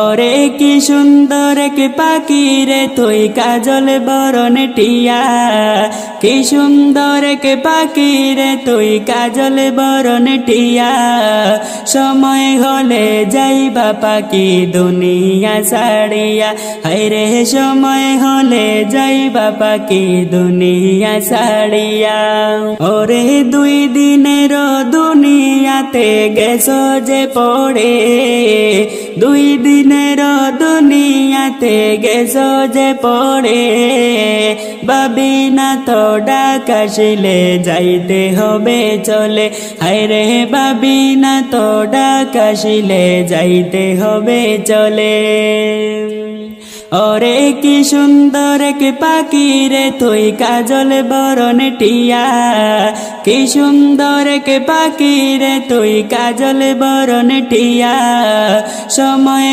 ওরে কি সুন্দর এক পাখি রে তুই কাজল বরণ টিয়া, কি সুন্দর এক পাখি রে তুই কাজল বরণ টিয়া। সময় হলে যাইবা পাখি দুনিয়া ছাড়িয়া, হায়রে সময় হলে যাইবা পাখি দুনিয়া ছাড়িয়া। ওরে দুই দিনের দুনিয়াতে গেছো যে পড়ে, দুই দিনের দুনিয়াতে গেছো যে পড়ে। ভাবি না তো ডাক আসিলে যাইতে হবে চলে, হায়রে ভাবি না তো ডাক আসিলে যাইতে হবে চলে। ওরে কি সুন্দর এক পাখি রে তুই কাজল বরণ টিয়া, কি সুন্দর এক পাখি রে তুই কাজল বরণ টিয়া। সময়